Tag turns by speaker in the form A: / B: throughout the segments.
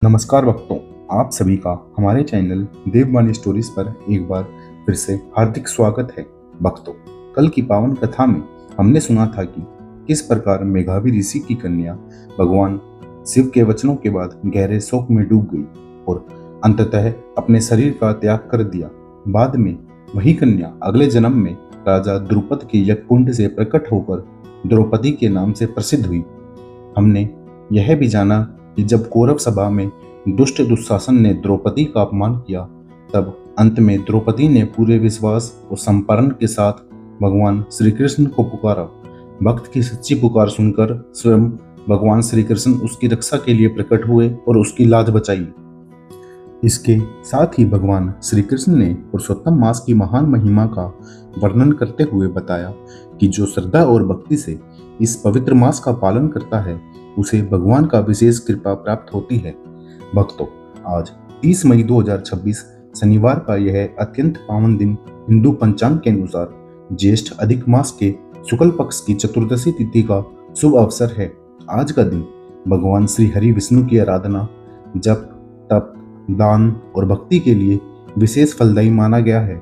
A: नमस्कार भक्तों, आप सभी का हमारे चैनल देववाणी स्टोरीज पर एक बार फिर से हार्दिक स्वागत है। भक्तों, कल की पावन कथा में हमने सुना था कि किस प्रकार मेघावी ऋषि की कन्या भगवान शिव के वचनों के बाद गहरे शोक में डूब गई और अंततः अपने शरीर का त्याग कर दिया। बाद में वही कन्या अगले जन्म में राजा द्रुपद के यज्ञकुंड से प्रकट होकर द्रौपदी के नाम से प्रसिद्ध हुई। हमने यह भी जाना कि जब कौरव सभा में दुष्ट दुशासन ने द्रौपदी का अपमान किया, तब अंत में द्रौपदी ने पूरे विश्वास और संपन्न के साथ भगवान श्री कृष्ण को पुकारा। भक्त की सच्ची पुकार सुनकर स्वयं भगवान श्री कृष्ण उसकी रक्षा के लिए प्रकट हुए और उसकी लाज बचाई। इसके साथ ही भगवान श्री कृष्ण ने पुरुषोत्तम मास की महान महिमा का वर्णन करते हुए बताया कि जो श्रद्धा और भक्ति से इस पवित्र मास का पालन करता है, उसे भगवान का विशेष कृपा प्राप्त होती है। भक्तों, आज 30 मई 2026 शनिवार का यह अत्यंत पावन दिन हिंदू पंचांग के अनुसार ज्येष्ठ अधिक मास के शुक्ल पक्ष की चतुर्दशी तिथि का शुभ अवसर है। आज का दिन भगवान श्री हरि विष्णु की आराधना, जप, तप, दान और भक्ति के लिए विशेष फलदायी माना गया है।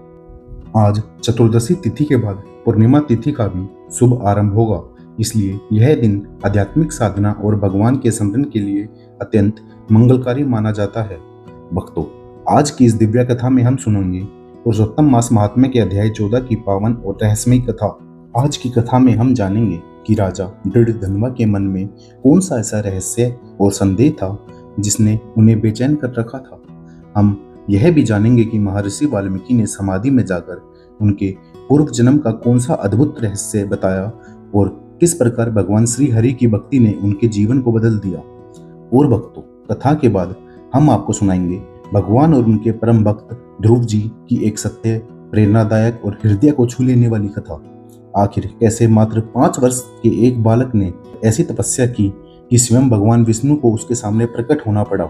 A: आज चतुर्दशी तिथि के बाद पूर्णिमा तिथि का भी शुभ आरंभ होगा, इसलिए यह दिन आध्यात्मिक साधना और भगवान के स्मरण के लिए अत्यंत मंगलकारी माना जाता है। भक्तों, आज की इस दिव्य कथा में हम सुनेंगे पुरुषोत्तम मास महात्म्य के अध्याय 14 की पावन और रहस्यमयी कथा। आज की कथा में हम जानेंगे कि राजा दृढ़धनवा के मन में कौन सा ऐसा रहस्य और संदेह था जिसने उन्हें बेचैन कर रखा था। हम यह भी जानेंगे कि महर्षि वाल्मीकि ने समाधि में जाकर उनके पूर्व जन्म का कौन सा अद्भुत रहस्य बताया और किस प्रकार भगवान श्री हरि की भक्ति ने उनके जीवन को बदल दिया। और भक्तों, कथा के बाद हम आपको सुनाएंगे भगवान और उनके परम भक्त ध्रुव जी की एक सत्य, प्रेरणादायक और हृदय को छू लेने वाली कथा। आखिर कैसे मात्र 5 वर्ष के एक बालक ने ऐसी तपस्या की कि स्वयं भगवान विष्णु को उसके सामने प्रकट होना पड़ा।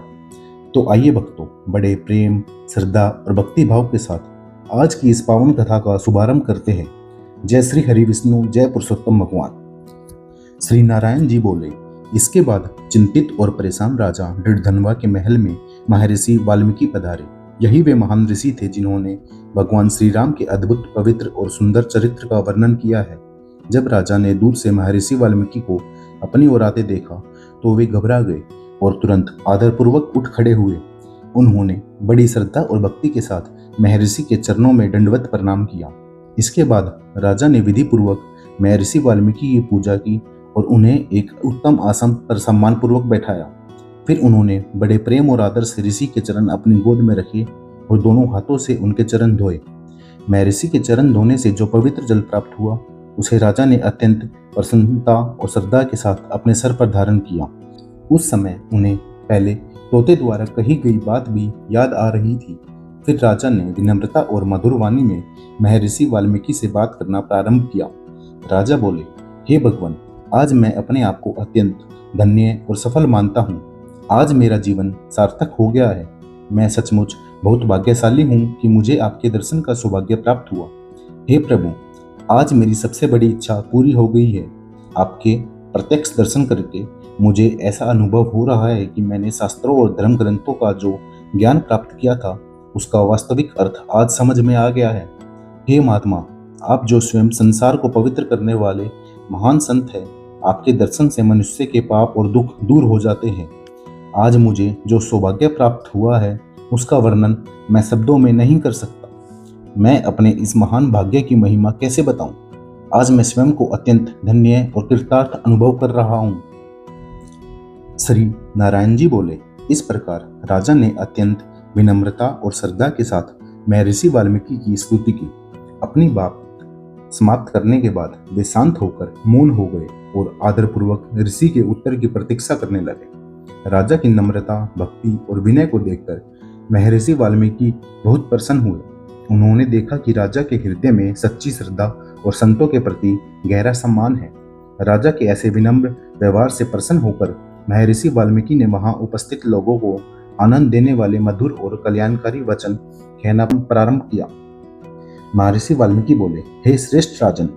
A: तो आइए भक्तों, बड़े प्रेम, श्रद्धा और भक्ति भाव के साथ आज की इस पावन कथा का शुभारंभ करते हैं। जय श्री हरि विष्णु, जय पुरुषोत्तम भगवान। श्री नारायण जी बोले, इसके बाद चिंतित और परेशान राजा दृढ़धनवा के महल में महर्षि वाल्मीकि पधारे। यही वे महान ऋषि थे जिन्होंने भगवान श्री राम के अद्भुत, पवित्र और सुंदर चरित्र का वर्णन किया है। जब राजा ने दूर से महर्षि वाल्मीकि को अपनी ओर आते देखा तो वे घबरा गए और तुरंत आदरपूर्वक उठ खड़े हुए। उन्होंने बड़ी श्रद्धा और भक्ति के साथ महर्षि के चरणों में दंडवत प्रणाम किया। इसके बाद राजा ने विधि पूर्वक महर्षि वाल्मीकि की पूजा की और उन्हें एक उत्तम आसन पर सम्मान पूर्वक बैठाया। फिर उन्होंने बड़े प्रेम और आदर से ऋषि के चरण अपनी गोद में रखे और दोनों हाथों से उनके चरण धोए। महर्षि के चरण धोने से जो पवित्र जल प्राप्त हुआ, उसे राजा ने अत्यंत प्रसन्नता और श्रद्धा के साथ अपने सर पर धारण किया। उस समय उन्हें पहले तोते द्वारा कही गई बात भी याद आ रही थी। फिर राजा ने विनम्रता और मधुर वाणी में महर्षि वाल्मीकि से बात करना प्रारंभ किया। राजा बोले, हे भगवान, आज मैं अपने आप को अत्यंत धन्य और सफल मानता हूँ। आज मेरा जीवन सार्थक हो गया है। मैं सचमुच बहुत भाग्यशाली हूँ कि मुझे आपके दर्शन का सौभाग्य प्राप्त हुआ। हे प्रभु, आज मेरी सबसे बड़ी इच्छा पूरी हो गई है। आपके प्रत्यक्ष दर्शन करके मुझे ऐसा अनुभव हो रहा है कि मैंने शास्त्रों और धर्म ग्रंथों का जो ज्ञान प्राप्त किया था, उसका वास्तविक अर्थ आज समझ में आ गया है। हे महात्मा, आप जो स्वयं संसार को पवित्र करने वाले महान संत हैं, आपके दर्शन से मनुष्य के पाप और दुख दूर हो जाते हैं। आज मुझे जो सौभाग्य प्राप्त हुआ है, उसका वर्णन मैं शब्दों में नहीं कर सकता। मैं अपने इस महान भाग्य की महिमा कैसे बताऊं? आज मैं स्वयं को अत्यंत धन्य और कृतार्थ अनुभव कर रहा हूँ। श्री नारायण जी बोले, इस प्रकार राजा ने अत्यंत विनम्रता और श्रद्धा के साथ महर्षि वाल्मीकि की स्तुति की। अपनी बात समाप्त करने के बाद वे शांत होकर मौन हो गए और आदरपूर्वक ऋषि के उत्तर की प्रतीक्षा करने लगे। राजा की नम्रता, भक्ति और विनय को देखकर महर्षि वाल्मीकि बहुत प्रसन्न हुए। उन्होंने देखा कि राजा के हृदय में सच्ची श्रद्धा और संतों के प्रति गहरा सम्मान है। राजा के ऐसे विनम्र व्यवहार से प्रसन्न होकर महर्षि वाल्मीकि ने वहां उपस्थित लोगों को आनंद देने वाले मधुर और कल्याणकारी वचन कहना प्रारंभ किया। महर्षि वाल्मीकि बोले, हे श्रेष्ठ राजन,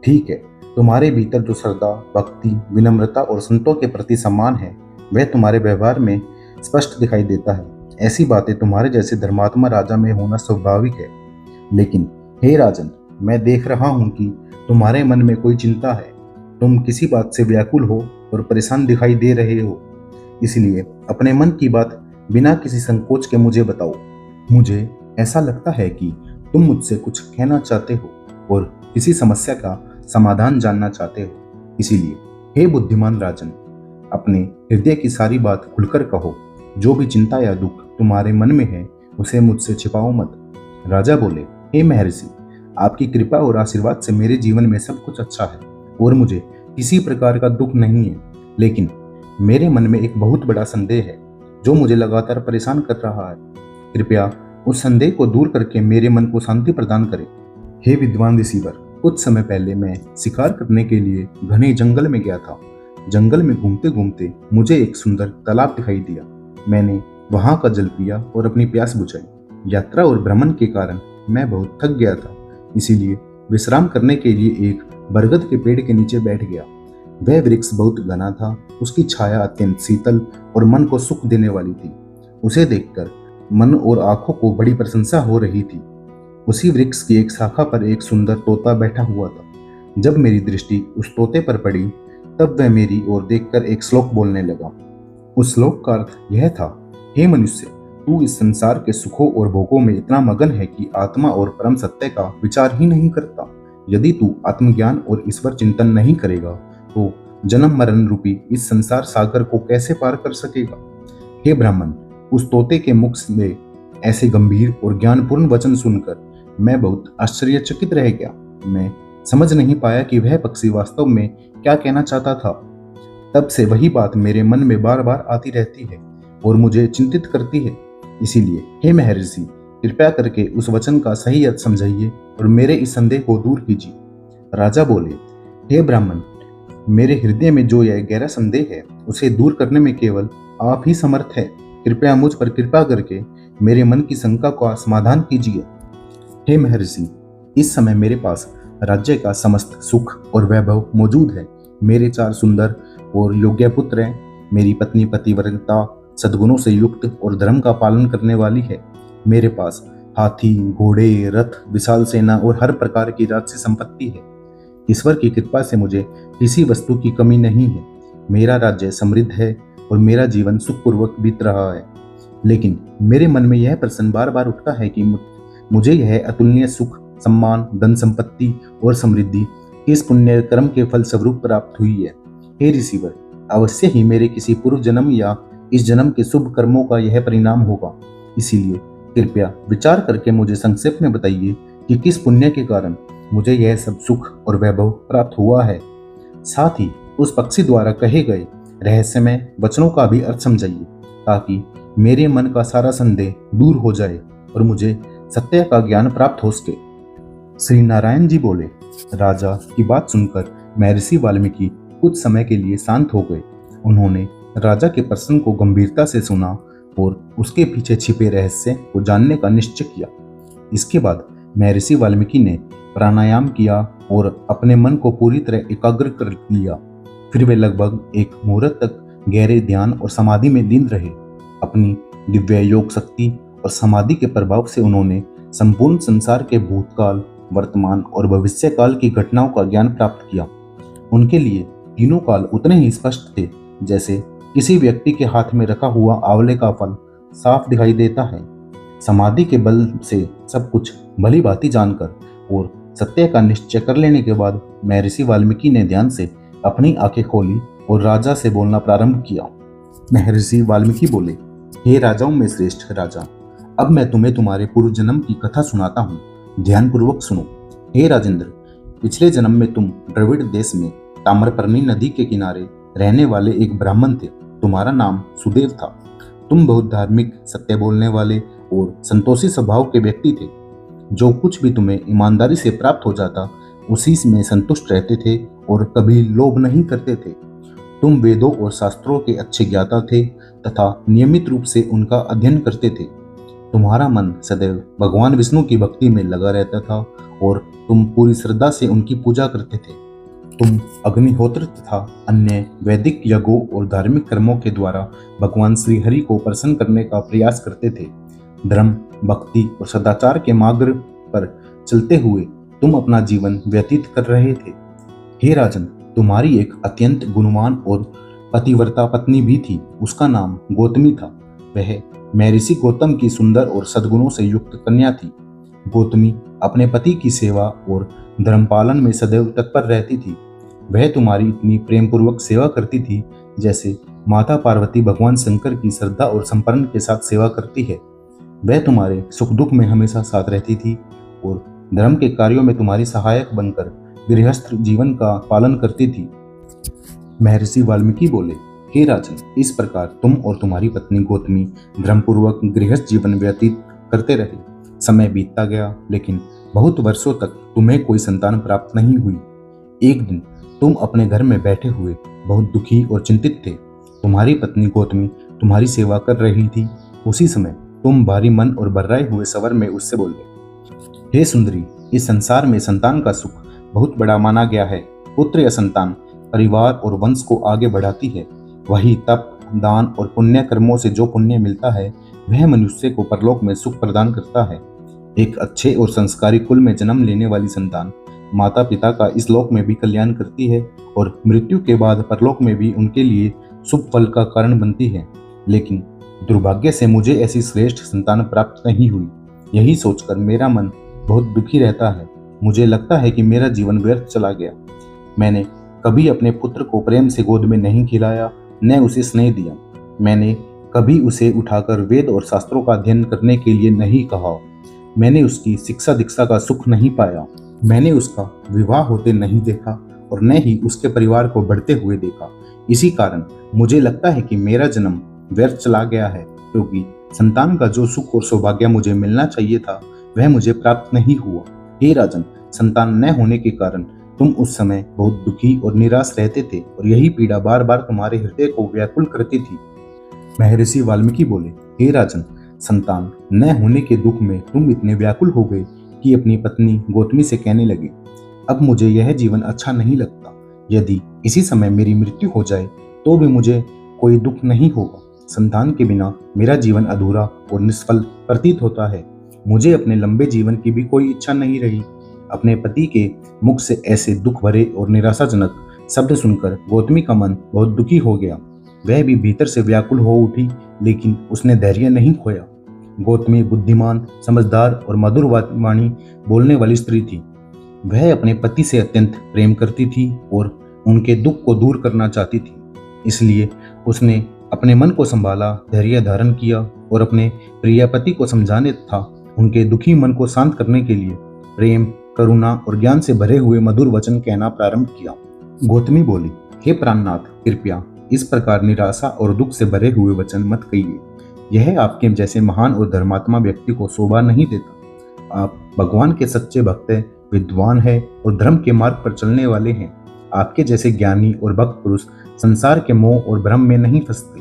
A: ठीक है, तुम्हारे भीतर जो श्रद्धा, भक्ति, विनम्रता और संतों के प्रति सम्मान है, वह तुम्हारे व्यवहार में स्पष्ट दिखाई देता है। ऐसी बातें तुम्हारे जैसे धर्मात्मा राजा में होना स्वाभाविक है। लेकिन हे राजन, मैं देख रहा हूं कि तुम्हारे मन में कोई चिंता है। तुम किसी बात से व्याकुल हो और परेशान दिखाई दे रहे हो। इसलिए अपने मन की बात बिना किसी संकोच के मुझे बताओ। मुझे ऐसा लगता है कि तुम मुझसे कुछ कहना चाहते हो और किसी समस्या का समाधान जानना चाहते हो। इसीलिए हे बुद्धिमान राजन, अपने हृदय की सारी बात खुलकर कहो। जो भी चिंता या दुख तुम्हारे मन में है उसे मुझसे छिपाओ मत। राजा बोले, हे महर्षि, आपकी कृपा और आशीर्वाद से मेरे जीवन में सब कुछ अच्छा है और मुझे किसी प्रकार का दुख नहीं है। लेकिन मेरे मन में एक बहुत बड़ा संदेह है जो मुझे लगातार परेशान कर रहा है। कृपया उस संदेह को दूर करके मेरे मन को शांति प्रदान करें। हे विद्वान ऋषिवर, कुछ समय पहले मैं शिकार करने के लिए घने जंगल में गया था। जंगल में घूमते घूमते मुझे एक सुंदर तालाब दिखाई दिया। मैंने वहां का जल पिया और अपनी प्यास बुझाई। यात्रा और भ्रमण के कारण मैं बहुत थक गया था, इसीलिए विश्राम करने के लिए एक बरगद के पेड़ के नीचे बैठ गया। वह वृक्ष बहुत घना था, उसकी छाया अत्यंत शीतल और मन को सुख देने वाली थी। उसे देखकर मन और आंखों को बड़ी प्रशंसा हो रही थी। उसी वृक्ष की एक शाखा पर एक सुंदर तोता बैठा हुआ था। जब मेरी दृष्टि उस तोते पर पड़ी तब वह मेरी ओर देखकर एक श्लोक बोलने लगा। उस श्लोक का अर्थ यह था, हे मनुष्य, तू इस संसार के सुखों और भोगों में इतना मगन है कि आत्मा और परम सत्य का विचार ही नहीं करता। यदि तू आत्मज्ञान और ईश्वर चिंतन नहीं करेगा तो जन्म मरण रूपी इस संसार सागर को कैसे पार कर सकेगा। हे ब्राह्मण, उस तोते के मुख से ऐसे गंभीर और ज्ञानपूर्ण वचन सुनकर मैं बहुत आश्चर्यचकित रह गया। मैं समझ नहीं पाया कि वह पक्षी वास्तव में क्या कहना चाहता था। तब से वही बात मेरे मन में बार बार आती रहती है और मुझे चिंतित करती है। इसीलिए हे महर्षि, कृपया करके उस वचन का सही अर्थ समझाइए और मेरे इस संदेह को दूर कीजिए। राजा बोले, हे ब्राह्मण, मेरे हृदय में जो यह गहरा संदेह है उसे दूर करने में केवल आप ही समर्थ है। कृपया मुझ पर कृपा करके मेरे मन की शंका का समाधान कीजिए। हे महर्षि, इस समय मेरे पास राज्य का समस्त सुख और वैभव मौजूद है। मेरे 4 सुंदर और योग्य पुत्र हैं। मेरी पत्नी पतिव्रता, सद्गुणों से युक्त और धर्म का पालन करने वाली है। मेरे पास हाथी, घोड़े, रथ, विशाल सेना और हर प्रकार की राजसी संपत्ति है। ईश्वर की कृपा से मुझे किसी वस्तु की कमी नहीं है। मेरा राज्य समृद्ध है और मेरा जीवन सुखपूर्वक बीत रहा है। लेकिन मेरे मन में यह प्रश्न बार बार उठता है कि मुझे यह अतुलनीय सुख, सम्मान, धन संपत्ति और समृद्धि किस पुण्य कर्म के फल स्वरूप प्राप्त हुई है। हे ऋषिवर, अवश्य ही मेरे किसी पूर्व जन्म या इस जन्म के शुभ कर्मों का यह परिणाम होगा। इसीलिए कृपया विचार करके मुझे संक्षेप में बताइए कि किस पुण्य के कारण मुझे यह सब सुख और वैभव प्राप्त हुआ है। साथ ही उस पक्षी द्वारा कहे गए रहस्यमय वचनों का भी अर्थ समझाइए ताकि मेरे मन का सारा संदेह दूर हो जाए और मुझे सत्य का ज्ञान प्राप्त हो सके। श्री नारायण जी बोले, राजा की बात सुनकर महर्षि वाल्मीकि कुछ समय के लिए शांत हो गए। उन्होंने राजा के प्रश्न को गंभीरता से सुना और उसके पीछे छिपे रहस्य को जानने का निश्चय किया। इसके बाद महर्षि वाल्मीकि ने प्राणायाम किया और अपने मन को पूरी तरह एकाग्र कर लिया। फिर वे लगभग 1 मुहूर्त तक गहरे ध्यान और समाधि में लीन रहे। अपनी दिव्य योग शक्ति और समाधि के प्रभाव से उन्होंने संपूर्ण संसार के भूतकाल, वर्तमान और भविष्य काल की घटनाओं का ज्ञान प्राप्त किया। उनके लिए तीनों काल उतने ही स्पष्ट थे जैसे किसी व्यक्ति के हाथ में रखा हुआ आंवले का फल साफ दिखाई देता है। समाधि के बल से सब कुछ भली भांति जानकर और सत्य का निश्चय कर लेने के बाद महर्षि वाल्मीकि ने ध्यान से अपनी आंखें खोली और राजा से बोलना प्रारंभ किया। महर्षि वाल्मीकि बोले, हे राजाओं में श्रेष्ठ राजा, अब मैं तुम्हें तुम्हारे पूर्व जन्म की कथा सुनाता हूँ। ध्यानपूर्वक सुनो। हे राजेंद्र, पिछले जन्म में तुम द्रविड़ देश में ताम्रपर्णी नदी के किनारे रहने वाले एक ब्राह्मण थे। तुम्हारा नाम सुदेव था। तुम बहुत धार्मिक, सत्य बोलने वाले और संतोषी स्वभाव के व्यक्ति थे। जो कुछ भी तुम्हें ईमानदारी से प्राप्त हो जाता उसी में संतुष्ट रहते थे और कभी लोभ नहीं करते थे। तुम वेदों और शास्त्रों के अच्छे ज्ञाता थे तथा नियमित रूप से उनका अध्ययन करते थे। तुम्हारा मन सदैव भगवान विष्णु की भक्ति में लगा रहता था और तुम पूरी श्रद्धा से उनकी पूजा करते थे। तुम अग्निहोत्र तथा अन्य वैदिक यज्ञों और धार्मिक कर्मों के द्वारा भगवान श्री हरि को प्रसन्न करने का प्रयास करते थे। धर्म, भक्ति और सदाचार के मार्ग पर चलते हुए तुम अपना जीवन व्यतीत कर रहे थे। हे राजन, तुम्हारी एक अत्यंत गुणवान और पतिव्रता पत्नी भी थी। उसका नाम गौतमी था। वह महर्षि गौतम की सुंदर और सद्गुणों से युक्त कन्या थी। गौतमी अपने पति की सेवा और धर्म पालन में सदैव तत्पर रहती थी। वह तुम्हारी इतनी प्रेम पूर्वक सेवा करती थी जैसे माता पार्वती भगवान शंकर की श्रद्धा और समर्पण के साथ सेवा करती है। वह तुम्हारे सुख दुख में हमेशा साथ रहती थी और धर्म के कार्यों में तुम्हारी सहायक बनकर गृहस्थ जीवन का पालन करती थी। महर्षि वाल्मीकि बोले, हे राजन, इस प्रकार तुम और तुम्हारी पत्नी गौतमी धर्मपूर्वक गृहस्थ जीवन व्यतीत करते रहे। समय बीतता गया, लेकिन बहुत वर्षों तक तुम्हें कोई संतान प्राप्त नहीं हुई। एक दिन तुम अपने घर में बैठे हुए बहुत दुखी और चिंतित थे। तुम्हारी पत्नी गौतमी तुम्हारी सेवा कर रही थी। उसी समय तुम भारी मन और बर्राए हुए स्वर में उससे बोले, हे सुंदरी, इस संसार में संतान का सुख बहुत बड़ा माना गया है। पुत्र या संतान परिवार और वंश को आगे बढ़ाती है। वही तप, दान और पुण्य कर्मों से जो पुण्य मिलता है वह मनुष्य को परलोक में सुख प्रदान करता है। एक अच्छे और संस्कारी कुल में जन्म लेने वाली संतान माता पिता का इस लोक में भी कल्याण करती है और मृत्यु के बाद परलोक में भी उनके लिए शुभ फल का कारण बनती है। लेकिन दुर्भाग्य से मुझे ऐसी श्रेष्ठ संतान प्राप्त नहीं हुई। यही सोचकर मेरा मन बहुत दुखी रहता है। मुझे लगता है कि मेरा जीवन व्यर्थ चला गया। मैंने कभी अपने पुत्र को प्रेम से गोद में नहीं खिलाया, न उसे स्नेह दिया। मैंने कभी उसे उठाकर वेद और शास्त्रों का अध्ययन करने के लिए नहीं कहा। मैंने उसकी शिक्षा दीक्षा का सुख नहीं पाया। मैंने उसका विवाह होते नहीं देखा और न ही उसके परिवार को बढ़ते हुए देखा। इसी कारण मुझे लगता है कि मेरा जन्म व्यर्थ चला गया है, क्योंकि संतान का जो सुख और सौभाग्य मुझे मिलना चाहिए था वह मुझे प्राप्त नहीं हुआ। हे राजन, संतान न होने के कारण तुम उस समय बहुत दुखी और निराश रहते थे और यही पीड़ा बार बार तुम्हारे हृदय को व्याकुल करती थी। महर्षि वाल्मीकि बोले, हे राजन, संतान न होने के दुख में तुम इतने व्याकुल हो गए कि अपनी पत्नी गौतमी से कहने लगे, अब मुझे यह जीवन अच्छा नहीं लगता। यदि इसी समय मेरी मृत्यु हो जाए तो भी मुझे कोई दुख नहीं होगा। संतान के बिना मेरा जीवन अधूरा और निष्फल प्रतीत होता है। मुझे अपने लंबे जीवन की भी कोई इच्छा नहीं रही। अपने पति के मुख से ऐसे दुख भरे और निराशाजनक शब्द सुनकर गौतमी का मन बहुत दुखी हो गया। वह भी भीतर से व्याकुल हो उठी, लेकिन उसने धैर्य नहीं खोया। गौतमी बुद्धिमान, समझदार और मधुर वाणी बोलने वाली स्त्री थी। वह अपने पति से अत्यंत प्रेम करती थी और उनके दुख को दूर करना चाहती थी। इसलिए उसने अपने मन को संभाला, धैर्य धारण किया और अपने प्रिय पति को समझाने तथा उनके दुखी मन को शांत करने के लिए प्रेम, करुणा और ज्ञान से भरे हुए मधुर वचन कहना प्रारंभ किया। गौतमी बोली, हे प्राणनाथ, कृपया इस प्रकार निराशा और दुख से भरे हुए वचन मत कहिए। यह आपके जैसे महान और धर्मात्मा व्यक्ति को शोभा नहीं देता। आप भगवान के सच्चे भक्त हैं, विद्वान हैं और धर्म के मार्ग पर चलने वाले हैं। आपके जैसे ज्ञानी और भक्त पुरुष संसार के मोह और भ्रम में नहीं फंसते।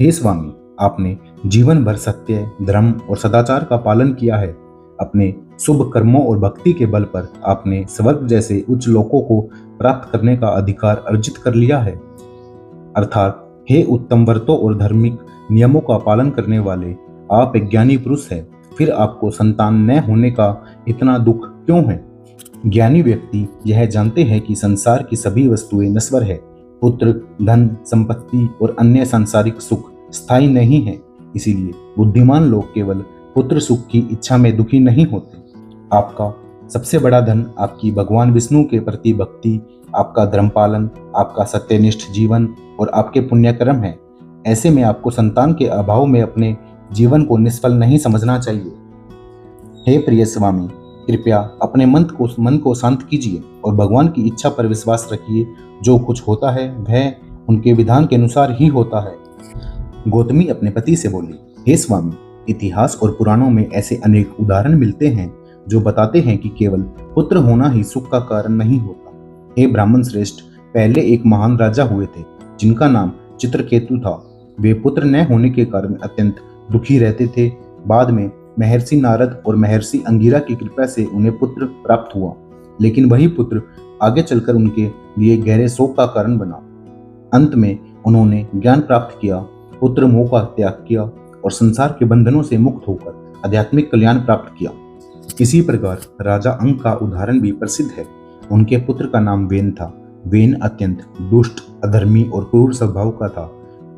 A: हे स्वामी, आपने जीवन भर सत्य, धर्म और सदाचार का पालन किया है। अपने शुभ कर्मों और भक्ति के बल पर आपने स्वर्ग जैसे उच्च लोकों को प्राप्त करने का अधिकार अर्जित कर लिया है। अर्थात हे उत्तम व्रतों और धार्मिक नियमों का पालन करने वाले, आप एक ज्ञानी पुरुष हैं। फिर आपको संतान न होने का इतना दुख क्यों है? ज्ञानी व्यक्ति यह जानते हैं कि संसार की सभी वस्तुएं नश्वर है। पुत्र, धन, संपत्ति और अन्य सांसारिक सुख स्थायी नहीं है। इसीलिए बुद्धिमान लोग केवल पुत्र सुख की इच्छा में दुखी नहीं होते। आपका सबसे बड़ा धन आपकी भगवान विष्णु के प्रति भक्ति, आपका धर्म पालन, आपका सत्यनिष्ठ जीवन और आपके पुण्य कर्म है। ऐसे में आपको संतान के अभाव में अपने जीवन को निष्फल नहीं समझना चाहिए। हे प्रिय स्वामी, कृपया अपने मन को शांत कीजिए और भगवान की इच्छा पर विश्वास रखिए। जो कुछ होता है वह उनके विधान के अनुसार ही होता है। गौतमी अपने पति से बोली, हे स्वामी, इतिहास और पुराणों में ऐसे अनेक उदाहरण मिलते हैं जो बताते हैं कि केवल पुत्र होना ही सुख का कारण नहीं होता। हे ब्राह्मण श्रेष्ठ, पहले एक महान राजा हुए थे जिनका नाम चित्रकेतु था। वे पुत्र न होने के कारण अत्यंत दुखी रहते थे। बाद में महर्षि नारद और महर्षि अंगिरा की कृपा से उन्हें पुत्र प्राप्त हुआ, लेकिन वही पुत्र आगे चलकर उनके लिए गहरे शोक का कारण बना। अंत में उन्होंने ज्ञान प्राप्त किया, पुत्र मोह का त्याग किया और संसार के बंधनों से मुक्त होकर आध्यात्मिक कल्याण प्राप्त किया। इसी प्रकार राजा अंक का उदाहरण भी प्रसिद्ध है। उनके पुत्र का नाम वेन था। वेन अत्यंत दुष्ट, अधर्मी और क्रूर स्वभाव का था।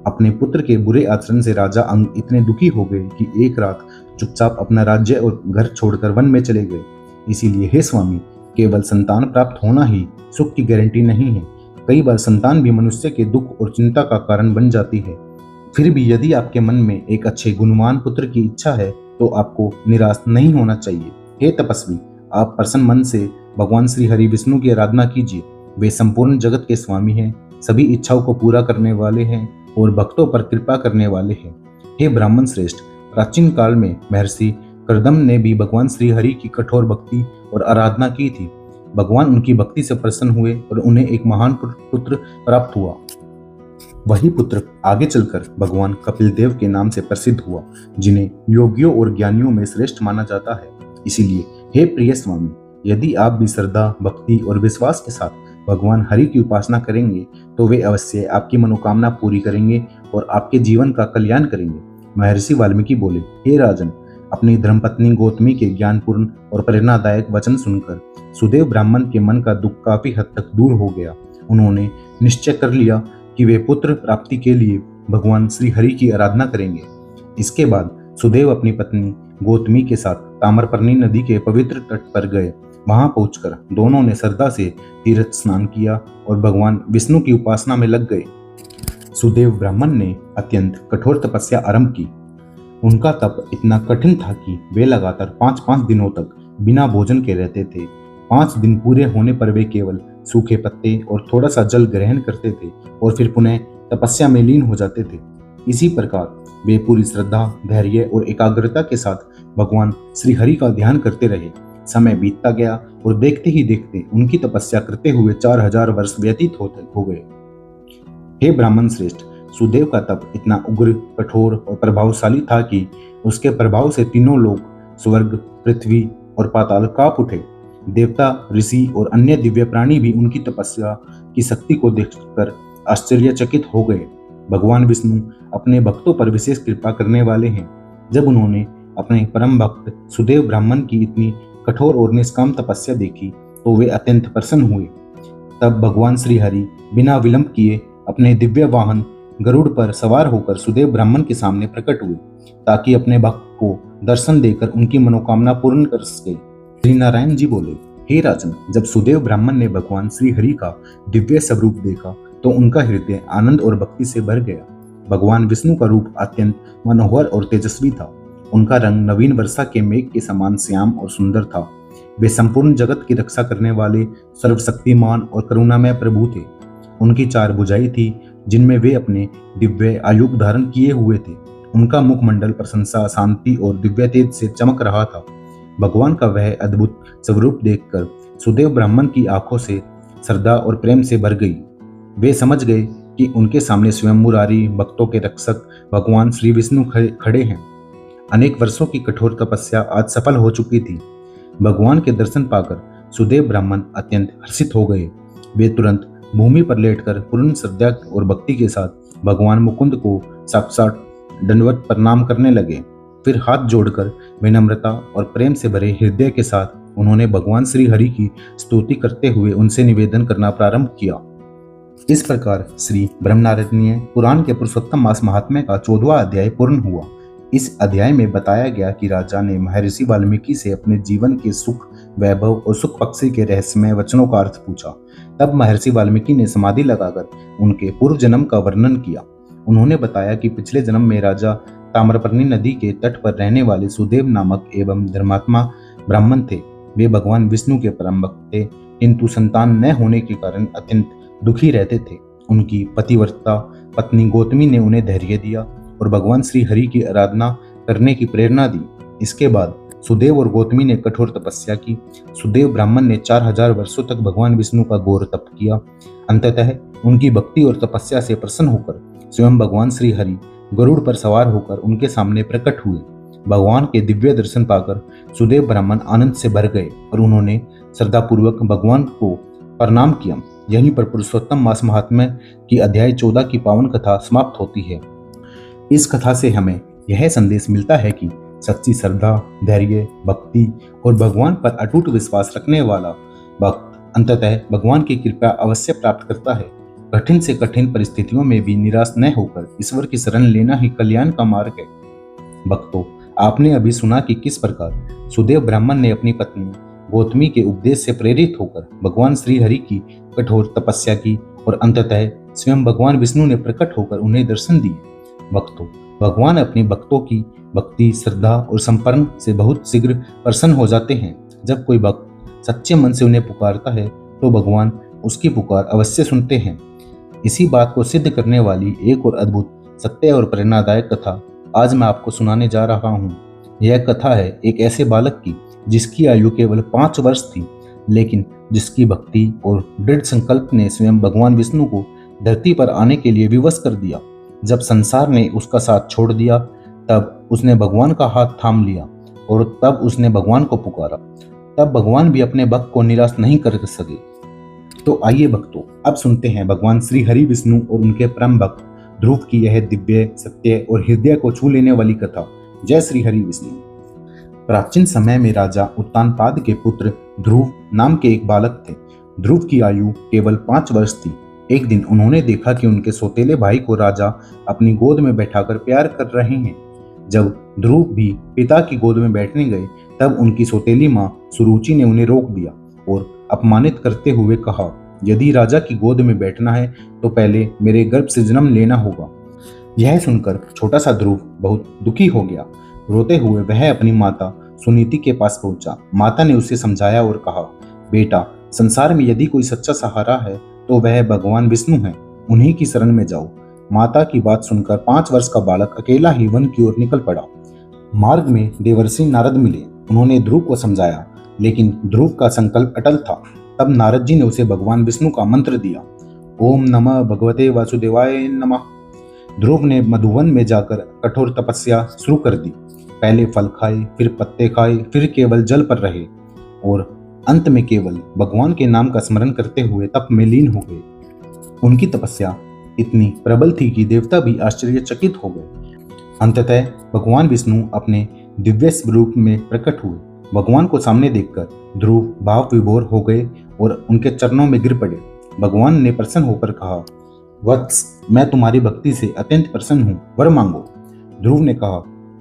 A: अपने पुत्र के बुरे आचरण से राजा अंक इतने दुखी हो गए कि एक रात चुपचाप अपना राज्य और घर छोड़कर वन में चले गए। इसीलिए हे स्वामी, केवल संतान प्राप्त होना ही सुख की गारंटी नहीं है। कई बार संतान भी मनुष्य के दुख और चिंता का कारण बन जाती है। फिर भी यदि आपके मन में एक अच्छे गुणवान पुत्र की इच्छा है तो आपको निराश नहीं होना चाहिए। हे तपस्वी, आप प्रसन्न मन से भगवान श्री हरि विष्णु की आराधना कीजिए। वे संपूर्ण जगत के स्वामी हैं, सभी इच्छाओं को पूरा करने वाले हैं और भक्तों पर कृपा करने वाले हैं। हे ब्राह्मण श्रेष्ठ, प्राचीन काल में महर्षि कर्दम ने भी भगवान श्री हरि की कठोर भक्ति और आराधना की थी। भगवान उनकी भक्ति से प्रसन्न हुए और उन्हें एक महान पुत्र प्राप्त हुआ। वही पुत्र आगे चलकर भगवान कपिल देव के नाम से प्रसिद्ध हुआ, जिन्हें योगियों और ज्ञानियों में श्रेष्ठ माना जाता है। इसीलिए हे प्रिय स्वामी, यदि आप भी श्रद्धा, भक्ति और विश्वास के साथ भगवान हरि की उपासना करेंगे तो वे अवश्य आपकी मनोकामना पूरी करेंगे और आपके जीवन का कल्याण करेंगे। महर्षि वाल्मीकि बोले, हे राजन, अपनी धर्मपत्नी गौतमी के ज्ञानपूर्ण और प्रेरणादायक वचन सुनकर सुदेव ब्राह्मण के मन का दुख काफी हद तक दूर हो गया। उन्होंने निश्चय कर लिया कि वे पुत्र प्राप्ति के लिए भगवान श्री हरि की आराधना करेंगे। इसके बाद सुदेव अपनी पत्नी गौतमी के साथ ताम्रपर्णी नदी के पवित्र तट पर गए। वहां पहुंचकर दोनों ने श्रद्धा से तीर्थ स्नान किया और भगवान विष्णु की उपासना में लग गए। सुदेव ब्राह्मण ने अत्यंत कठोर तपस्या आरंभ की। उनका तप इतना कठिन था कि वे लगातार 5-5 दिनों तक बिना भोजन के रहते थे। 5 दिन पूरे होने पर वे केवल सूखे पत्ते और थोड़ा सा जल ग्रहण करते थे और फिर पुनः तपस्या में लीन हो जाते थे। इसी प्रकार वे पूरी श्रद्धा, धैर्य और एकाग्रता के साथ भगवान श्री हरि का ध्यान करते रहे। समय बीतता गया और देखते ही देखते उनकी तपस्या करते हुए 4000 वर्ष व्यतीत हो गए। हे ब्राह्मण श्रेष्ठ, सुदेव का तप इतना उग्र, कठोर और प्रभावशाली था कि उसके प्रभाव से तीनों लोग, स्वर्ग, पृथ्वी और पाताल कांप उठे। देवता, ऋषि और अन्य दिव्य प्राणी भी उनकी तपस्या की शक्ति को देखकर आश्चर्यचकित हो गए। भगवान विष्णु अपने भक्तों पर विशेष कृपा करने वाले हैं। जब उन्होंने अपने परम भक्त सुदेव ब्राह्मण की इतनी कठोर और निष्काम तपस्या देखी तो वे अत्यंत प्रसन्न हुए। तब भगवान श्री हरि बिना विलंब किए अपने दिव्य वाहन गरुड़ पर सवार होकर सुदेव ब्राह्मण के सामने प्रकट हुए ताकि अपने भक्त को दर्शन देकर उनकी मनोकामना पूर्ण कर सके। श्री नारायण जी बोले, हे राजन, जब सुदेव ब्राह्मण ने भगवान श्री हरि का दिव्य स्वरूप देखा तो उनका हृदय आनंद और भक्ति से भर गया। भगवान विष्णु का रूप अत्यंत मनोहर और तेजस्वी था। उनका रंग नवीन वर्षा के मेघ के समान श्याम और सुंदर था। वे संपूर्ण जगत की रक्षा करने वाले सर्वशक्तिमान और करुणामय प्रभु थे। उनकी 4 भुजाएं थी जिनमें वे अपने दिव्य आयुध धारण किए हुए थे। उनका मुखमंडल प्रशंसा, शांति और दिव्य तेज से चमक रहा था। भगवान का वह अद्भुत स्वरूप देखकर सुदेव ब्राह्मण की आंखों से श्रद्धा और प्रेम से भर गई। वे समझ गए कि उनके सामने स्वयं मुरारी, भक्तों के रक्षक भगवान श्री विष्णु खड़े हैं। अनेक वर्षों की कठोर तपस्या आज सफल हो चुकी थी। भगवान के दर्शन पाकर सुदेव ब्राह्मण अत्यंत हर्षित हो गए। वे तुरंत भूमि पर लेटकर पूर्ण श्रद्धा और भक्ति के साथ भगवान मुकुंद को साक्षात दंडवत प्रणाम करने लगे। फिर हाथ जोड़कर विनम्रता और प्रेम से भरे हृदय के साथ उन्होंने भगवान श्री हरि की स्तुति करते हुए उनसे निवेदन करना प्रारंभ किया। इस प्रकार श्री ब्रह्मनारायणीय पुराण के पुरुषोत्तम मास महात्म्य का 14वां अध्याय पूर्ण हुआ। इस अध्याय में बताया गया कि राजा ने महर्षि वाल्मीकि से अपने जीवन के सुख, वैभव और सुख पक्षी के रहस्यमय वचनों का अर्थ पूछा। तब महर्षि वाल्मीकि ने समाधि लगाकर उनके पूर्व जन्म का वर्णन किया। उन्होंने बताया कि पिछले जन्म में राजा ताम्रपर्णी नदी के तट पर रहने वाले सुदेव नामक एवं धर्मात्मा ब्राह्मण थे। वे भगवान विष्णु के परम भक्त थे, किंतु संतान न होने के कारण अत्यंत दुखी रहते थे। उनकी पतिव्रता पत्नी गौतमी ने उन्हें धैर्य दिया और भगवान श्री हरि की आराधना करने की प्रेरणा दी। इसके बाद सुदेव और गौतमी ने कठोर तपस्या की। सुदेव ब्राह्मण ने 4000 वर्षों तक भगवान विष्णु का घोर तप किया। अंततः उनकी भक्ति और तपस्या से प्रसन्न होकर स्वयं भगवान श्री हरि गरुड़ पर सवार होकर उनके सामने प्रकट हुए। भगवान के दिव्य दर्शन पाकर सुदेव ब्राह्मण आनंद से भर गए और उन्होंने श्रद्धापूर्वक भगवान को प्रणाम किया। यहीं पर पुरुषोत्तम मास महात्म्य की अध्याय 14 की पावन कथा समाप्त होती है। इस कथा से हमें यह संदेश मिलता है कि सच्ची श्रद्धा, धैर्य, भक्ति और भगवान पर अटूट विश्वास रखने वाला भक्त अंततः भगवान की कृपा अवश्य प्राप्त करता है। कठिन से कठिन परिस्थितियों में भी निराश न होकर ईश्वर की शरण लेना ही कल्याण का मार्ग है। भक्तों, आपने अभी सुना कि किस प्रकार सुदेव ब्राह्मण ने अपनी पत्नी गौतमी के उपदेश से प्रेरित होकर भगवान श्री हरि की कठोर तपस्या की और अंततः स्वयं भगवान विष्णु ने प्रकट होकर उन्हें दर्शन दिए। भक्तों, भगवान अपने भक्तों की भक्ति, श्रद्धा और समर्पण से बहुत शीघ्र प्रसन्न हो जाते हैं। जब कोई भक्त सच्चे मन से उन्हें पुकारता है तो भगवान उसकी पुकार अवश्य सुनते हैं। इसी बात को सिद्ध करने वाली एक और अद्भुत, सत्य और प्रेरणादायक कथा आज मैं आपको सुनाने जा रहा हूँ। यह कथा है एक ऐसे बालक की जिसकी आयु केवल 5 वर्ष थी, लेकिन जिसकी भक्ति और दृढ़ संकल्प ने स्वयं भगवान विष्णु को धरती पर आने के लिए विवश कर दिया। जब संसार ने उसका साथ छोड़ दिया, तब उसने भगवान का हाथ थाम लिया और तब उसने भगवान को पुकारा। तब भगवान भी अपने भक्त को निराश नहीं कर सके। तो आइए भक्तों, अब सुनते हैं भगवान श्री हरि विष्णु और उनके परम भक्त ध्रुव की यह दिव्य, सत्य और हृदय को छू लेने वाली कथा। जय श्री हरि विष्णु। प्राचीन समय में राजा उत्तानपाद के पुत्र ध्रुव नाम के एक बालक थे। ध्रुव की आयु केवल 5 वर्ष थी। एक दिन उन्होंने देखा कि उनके सौतेले भाई को राजा अपनी गोद में बैठाकर प्यार कर रहे हैं। जब ध्रुव भी पिता की गोद में बैठने गए, तब उनकी सौतेली माँ सुरुचि ने उन्हें रोक दिया और अपमानित करते हुए कहा, यदि राजा की गोद में बैठना है तो पहले मेरे गर्भ से जन्म लेना होगा। यह सुनकर छोटा सा ध्रुव बहुत दुखी हो गया। रोते हुए वह अपनी माता सुनीति के पास पहुंचा। माता ने उसे समझाया और कहा, बेटा, संसार में यदि कोई सच्चा सहारा है तो वह भगवान विष्णु है, उन्हीं की शरण में जाओ। माता की बात सुनकर 5 वर्ष का बालक अकेला ही वन की ओर निकल पड़ा। मार्ग में देवर्षि नारद मिले। उन्होंने ध्रुव को समझाया, लेकिन ध्रुव का संकल्प अटल था। तब नारद जी ने उसे भगवान विष्णु का मंत्र दिया। ओम नमः भगवते वासुदेवाय नमः। ध्रुव ने मधुवन में जाकर कठोर तपस्या शुरू कर दी। पहले फल खाए, फिर पत्ते खाए, फिर केवल जल पर रहे और अंत में केवल भगवान के नाम का स्मरण करते हुए तप में लीन हो गए। उनकी तपस्या इतनी प्रबल थी कि देवता भी आश्चर्यचकित हो गए। अंततः भगवान विष्णु अपने दिव्य स्वरूप में प्रकट हुए। भगवान को सामने देखकर ध्रुव भाव विभोर हो गए और उनके चरणों में गिर पड़े। भगवान ने प्रसन्न होकर कहा, वत्स, मैं तुम्हारी भक्ति से अत्यंत प्रसन्न हूँ, वर मांगो। ध्रुव ने कहा,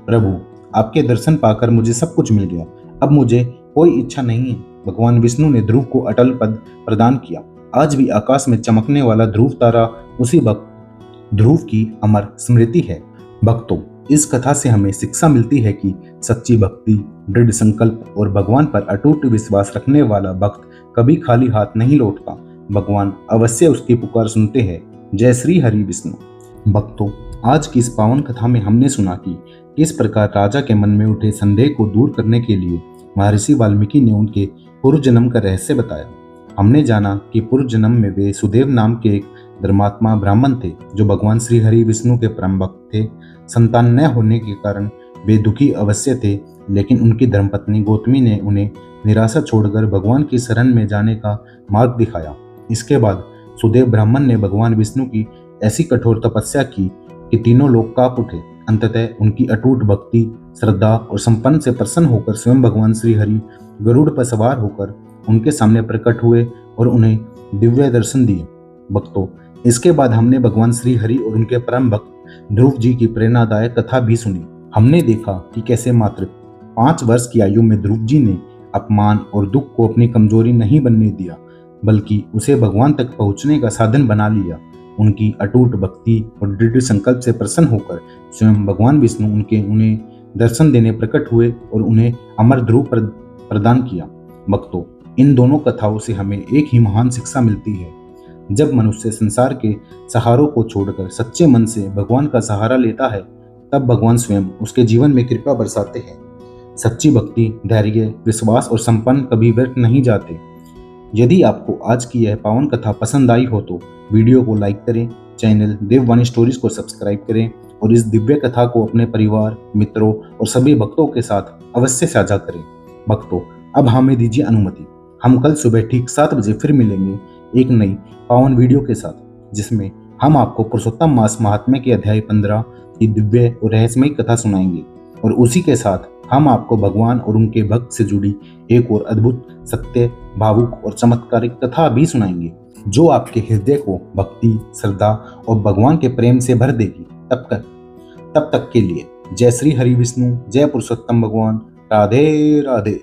A: प्रभु, आपके दर्शन पाकर मुझे सब कुछ मिल गया, अब मुझे कोई इच्छा नहीं है। भगवान विष्णु ने ध्रुव को अटल पद प्रदान किया। आज भी आकाश में चमकने वाला ध्रुव तारा उसी भक्त ध्रुव की अमर स्मृति है। भक्तों, इस कथा से हमें शिक्षा मिलती है कि सच्ची भक्ति, दृढ़ संकल्प और भगवान पर अटूट विश्वास रखने वाला भक्त कभी खाली हाथ नहीं लौटता। भगवान अवश्य उसकी पुकार सुनते हैं। जय श्री हरि विष्णु। भक्तों, आज की इस पावन कथा में हमने सुना कि किस प्रकार राजा के मन में उठे संदेह को दूर करने के लिए महर्षि वाल्मीकि ने उनके पूर्व जन्म का रहस्य बताया। हमने जाना कि पूर्व जन्म में वे सुदेव नाम के एक धर्मात्मा ब्राह्मण थे जो भगवान श्री हरि विष्णु के परम भक्त थे। संतान न होने के कारण वे दुखी अवश्य थे, लेकिन उनकी धर्मपत्नी गौतमी ने उन्हें निराशा छोड़कर भगवान की शरण में जाने का मार्ग दिखाया। इसके बाद सुदेव ब्राह्मण ने भगवान विष्णु की ऐसी कठोर तपस्या की कि तीनों लोग कांप उठे। अंततः उनकी अटूट भक्ति, श्रद्धा और संपन्न से प्रसन्न होकर स्वयं भगवान श्री हरि गरुड़ पर सवार होकर उनके सामने प्रकट हुए और उन्हें दिव्य दर्शन दिए। भक्तों, इसके बाद हमने भगवान श्री हरि और उनके परम भक्त ध्रुव जी की प्रेरणादायक कथा भी सुनी। हमने देखा कि कैसे मात्र 5 वर्ष की आयु में ध्रुव जी ने अपमान और दुख को अपनी कमजोरी नहीं बनने दिया, बल्कि उसे भगवान तक पहुंचने का साधन बना लिया। उनकी अटूट भक्ति और दृढ़ संकल्प से प्रसन्न होकर स्वयं भगवान विष्णु उन्हें दर्शन देने प्रकट हुए और उन्हें अमर ध्रुव प्रदान किया। भक्तों, इन दोनों कथाओं से हमें एक ही महान शिक्षा मिलती है। जब मनुष्य संसार के सहारों को छोड़कर सच्चे मन से भगवान का सहारा लेता है, तब भगवान स्वयं उसके जीवन में कृपा बरसाते हैं। सच्ची भक्ति, धैर्य, विश्वास और संपन्न कभी व्यर्थ नहीं जाते। यदि आपको आज की यह पावन कथा पसंद आई हो तो वीडियो को लाइक करें, चैनल देववाणी स्टोरीज को सब्सक्राइब करें और इस दिव्य कथा को अपने परिवार, मित्रों और सभी भक्तों के साथ अवश्य साझा करें। भक्तों, अब हमें दीजिए अनुमति। हम कल सुबह ठीक 7 बजे फिर मिलेंगे एक नई पावन वीडियो के साथ, जिसमें हम आपको पुरुषोत्तम मास महात्म्य के अध्याय 15 की दिव्य और रहस्यमयी कथा सुनाएंगे। और उसी के साथ हम आपको भगवान और उनके भक्त से जुड़ी एक और अद्भुत, सत्य, भावुक और चमत्कारिक कथा भी सुनाएंगे, जो आपके हृदय को भक्ति, श्रद्धा और भगवान के प्रेम से भर देगी। तब तक के लिए जय श्री हरि विष्णु, जय पुरुषोत्तम भगवान, राधे राधे।